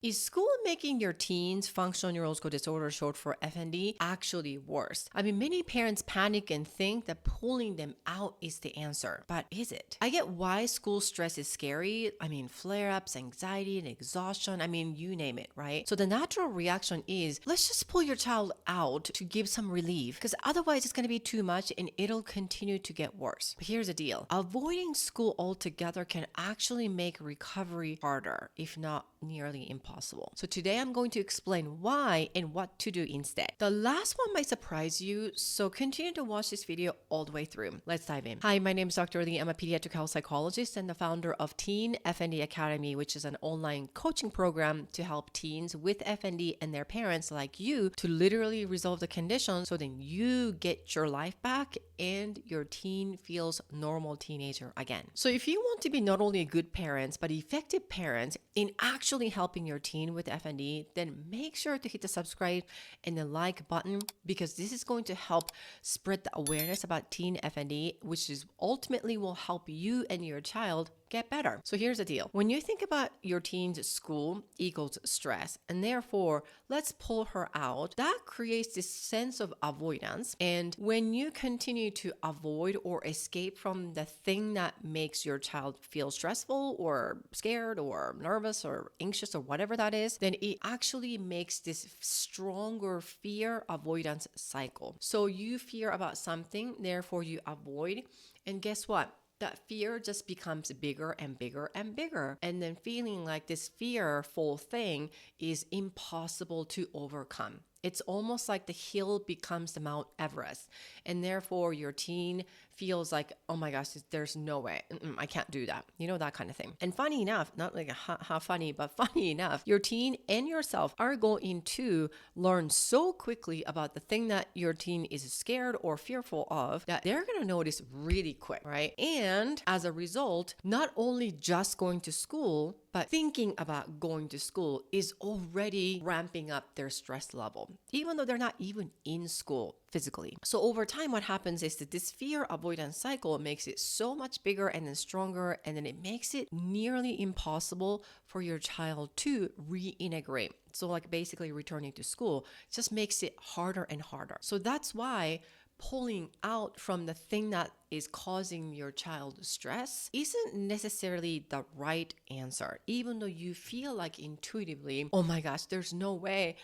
Is school making your teens functional neurological disorder, short for FND, actually worse? I mean, many parents panic and think that pulling them out is the answer, but is it? I get why school stress is scary. I mean, flare-ups, anxiety, and exhaustion. I mean, you name it, right? So the natural reaction is, let's just pull your child out to give some relief, because otherwise it's going to be too much and it'll continue to get worse. But here's the deal. Avoiding school altogether can actually make recovery harder, if not nearly impossible. So today I'm going to explain why and what to do instead. The last one might surprise you, so continue to watch this video all the way through. Let's dive in. Hi, my name is Dr. Lee. I'm a pediatric health psychologist and the founder of Teen FND Academy, which is an online coaching program to help teens with FND and their parents like you to literally resolve the condition so then you get your life back and your teen feels normal teenager again. So if you want to be not only a good parents, but effective parents in actually helping your teen with FND, then make sure to hit the subscribe and the like button, because this is going to help spread the awareness about teen FND, which is ultimately will help you and your child get better. So here's the deal. When you think about your teen's school equals stress, and therefore let's pull her out, that creates this sense of avoidance. And when you continue to avoid or escape from the thing that makes your child feel stressful or scared or nervous or anxious or whatever that is, then it actually makes this stronger fear avoidance cycle. So you fear about something, therefore you avoid. And guess what? That fear just becomes bigger and bigger and bigger. And then feeling like this fearful thing is impossible to overcome. It's almost like the hill becomes the Mount Everest. And therefore your teen feels like, oh my gosh, there's no way. I can't do that. You know, that kind of thing. And funny enough, not like how funny, but funny enough, your teen and yourself are going to learn so quickly about the thing that your teen is scared or fearful of that they're going to notice really quick, right? And as a result, not only just going to school, but thinking about going to school is already ramping up their stress level, even though they're not even in school physically. So over time, what happens is that this fear avoidance cycle makes it so much bigger and then stronger, and then it makes it nearly impossible for your child to reintegrate. So like basically returning to school just makes it harder and harder. So that's why pulling out from the thing that is causing your child stress isn't necessarily the right answer, even though you feel like intuitively, oh my gosh, there's no way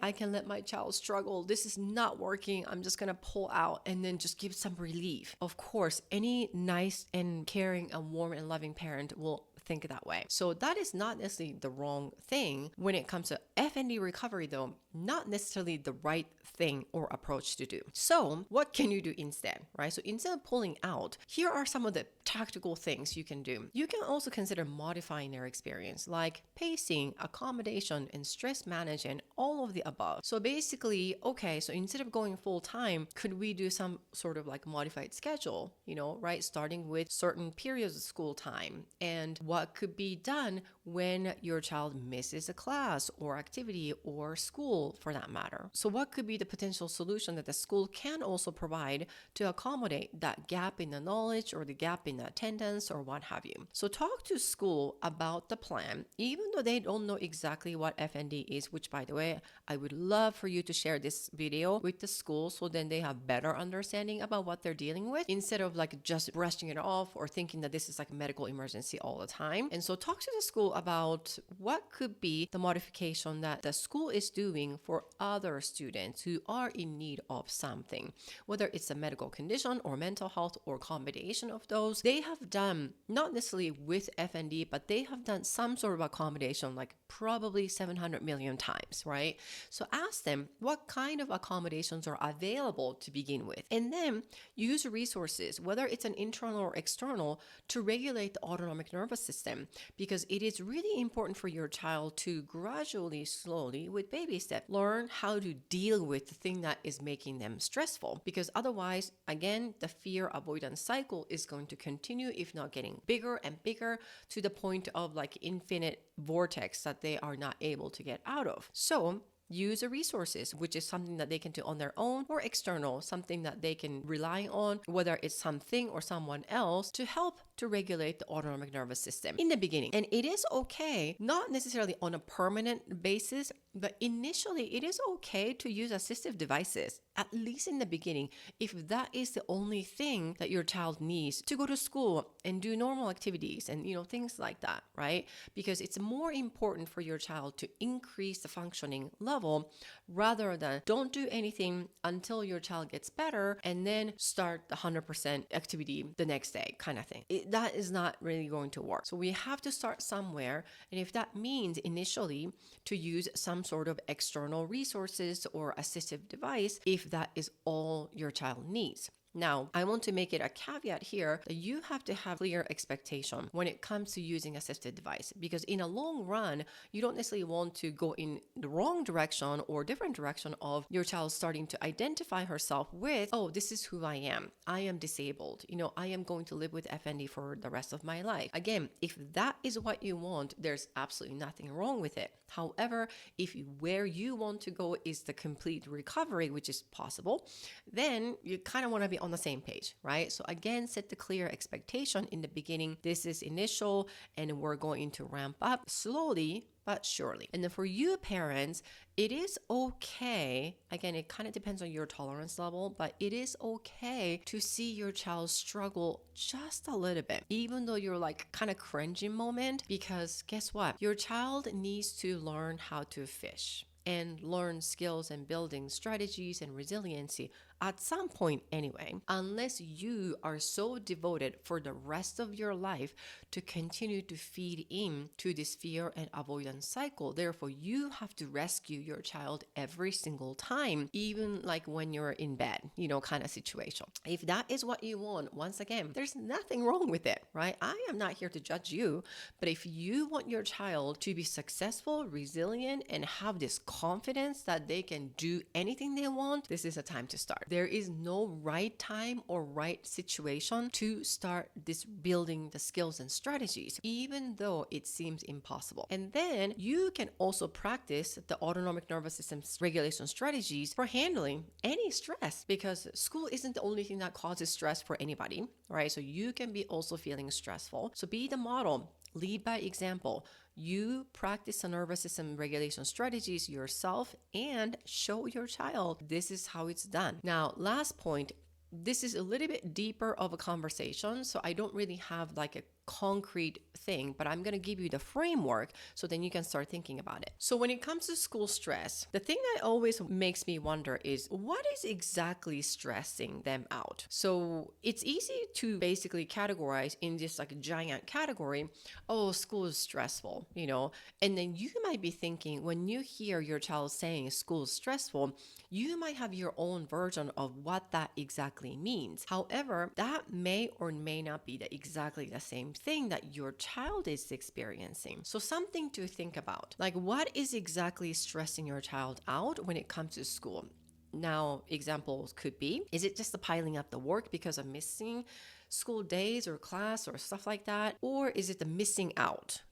I can let my child struggle. This is not working. I'm just going to pull out and then just give some relief. Of course, any nice and caring and warm and loving parent will think that way. So that is not necessarily the wrong thing. When it comes to FND recovery though, not necessarily the right thing or approach to do. So what can you do instead, right? So instead of pulling out, here are some of the tactical things you can do. You can also consider modifying their experience, like pacing, accommodation, and stress management, all of the above. So basically, okay, so instead of going full time, could we do some sort of like modified schedule, right? Starting with certain periods of school time, and what could be done when your child misses a class or activity or school for that matter. So what could be the potential solution that the school can also provide to accommodate that gap in the knowledge or the gap in the attendance or what have you. So talk to school about the plan, even though they don't know exactly what FND is, which by the way, I would love for you to share this video with the school so then they have better understanding about what they're dealing with instead of like just brushing it off or thinking that this is like a medical emergency all the time. And so talk to the school about what could be the modification that the school is doing for other students who are in need of something, whether it's a medical condition or mental health or combination of those. They have done, not necessarily with FND, but they have done some sort of accommodation like probably 700 million times, right? So ask them what kind of accommodations are available to begin with, and then use resources, whether it's an internal or external, to regulate the autonomic nervous system, because it is really important for your child to gradually, slowly, with baby steps, learn how to deal with the thing that is making them stressful, because otherwise, again, the fear avoidance cycle is going to continue, if not getting bigger and bigger to the point of like infinite vortex that they are not able to get out of. So use the resources, which is something that they can do on their own, or external, something that they can rely on, whether it's something or someone else to help to regulate the autonomic nervous system in the beginning. And it is okay, not necessarily on a permanent basis, but initially it is okay to use assistive devices, at least in the beginning, if that is the only thing that your child needs to go to school and do normal activities and things like that, right? Because it's more important for your child to increase the functioning level rather than don't do anything until your child gets better and then start the 100% activity the next day kind of thing. That is not really going to work. So we have to start somewhere. And if that means initially to use some sort of external resources or assistive device, if that is all your child needs. Now, I want to make it a caveat here that you have to have clear expectation when it comes to using assistive device, because in a long run, you don't necessarily want to go in the wrong direction or different direction of your child starting to identify herself with, oh, this is who I am. I am disabled. I am going to live with FND for the rest of my life. Again, if that is what you want, there's absolutely nothing wrong with it. However, if where you want to go is the complete recovery, which is possible, then you kind of want to be on the same page, right? So again, set the clear expectation in the beginning. This is initial and we're going to ramp up slowly but surely. And then for you parents, it is okay. Again, it kind of depends on your tolerance level, but it is okay to see your child struggle just a little bit, even though you're like kind of cringing moment, because guess what? Your child needs to learn how to fish and learn skills and building strategies and resiliency at some point anyway, unless you are so devoted for the rest of your life to continue to feed into this fear and avoidance cycle. Therefore, you have to rescue your child every single time, even like when you're in bed, kind of situation. If that is what you want, once again, there's nothing wrong with it, right? I am not here to judge you, but if you want your child to be successful, resilient, and have this confidence that they can do anything they want, this is a time to start. There is no right time or right situation to start this building the skills and strategies, even though it seems impossible. And then you can also practice the autonomic nervous system's regulation strategies for handling any stress, because school isn't the only thing that causes stress for anybody, right? So you can be also feeling stressful. So be the model. Lead by example. You practice the nervous system regulation strategies yourself and show your child this is how it's done. Now, last point, this is a little bit deeper of a conversation, so I don't really have like a concrete thing, but I'm going to give you the framework so then you can start thinking about it. So when it comes to school stress, the thing that always makes me wonder is what is exactly stressing them out? So it's easy to basically categorize in this like giant category, oh, school is stressful, and then you might be thinking when you hear your child saying school is stressful, you might have your own version of what that exactly means. However, that may or may not be exactly the same thing that your child is experiencing. So something to think about, like what is exactly stressing your child out when it comes to school? Now, examples could be, is it just the piling up the work because of missing school days or class or stuff like that? Or is it the missing out,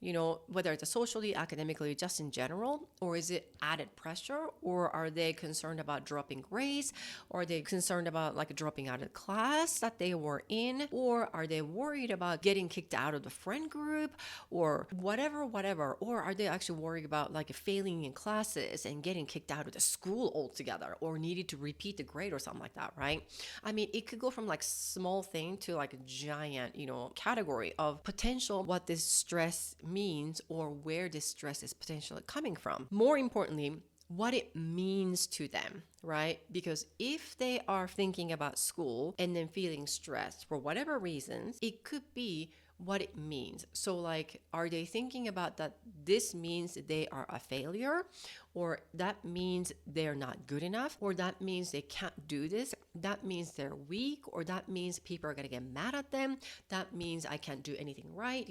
whether it's socially, academically, just in general? Or is it added pressure? Or are they concerned about dropping grades? Or are they concerned about like dropping out of class that they were in? Or are they worried about getting kicked out of the friend group or whatever? Or are they actually worried about like failing in classes and getting kicked out of the school altogether or needed to repeat the grade or something like that, right? I mean, it could go from like small thing to like a giant, category of potential what this stress means or where this stress is potentially coming from. More importantly, what it means to them, right? Because if they are thinking about school and then feeling stressed for whatever reasons, it could be what it means. So like, are they thinking about that this means they are a failure, or that means they're not good enough, or that means they can't do this, that means they're weak, or that means people are going to get mad at them, that means I can't do anything right?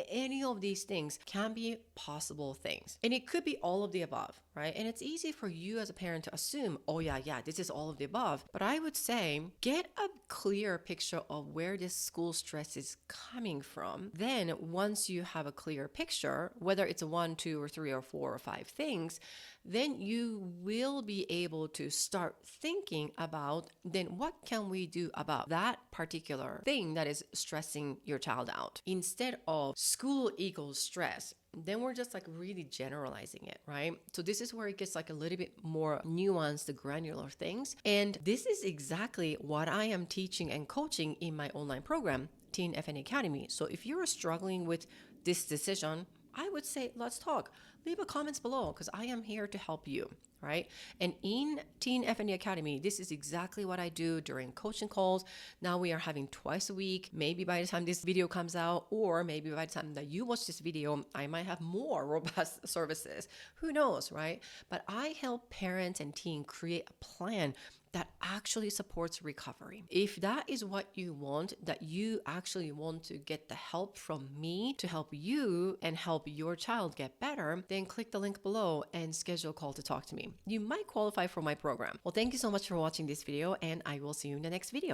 Any of these things can be possible things. And it could be all of the above, right? And it's easy for you as a parent to assume, oh yeah, this is all of the above. But I would say, get a clear picture of where this school stress is coming coming from, then once you have a clear picture, whether it's a 1, 2, or 3, or 4, or 5 things, then you will be able to start thinking about then what can we do about that particular thing that is stressing your child out. Instead of school equals stress, then we're just like really generalizing it, right? So this is where it gets like a little bit more nuanced, the granular things. And this is exactly what I am teaching and coaching in my online program, Teen FND Academy. So if you're struggling with this decision, I would say, let's talk. Leave a comments below because I am here to help you, right? And in Teen FND Academy, this is exactly what I do during coaching calls. Now we are having twice a week. Maybe by the time this video comes out, or maybe by the time that you watch this video, I might have more robust services. Who knows, right? But I help parents and teens create a plan that actually supports recovery. If that is what you want, that you actually want to get the help from me to help you and help your child get better, then click the link below and schedule a call to talk to me. You might qualify for my program. Well, thank you so much for watching this video, and I will see you in the next video.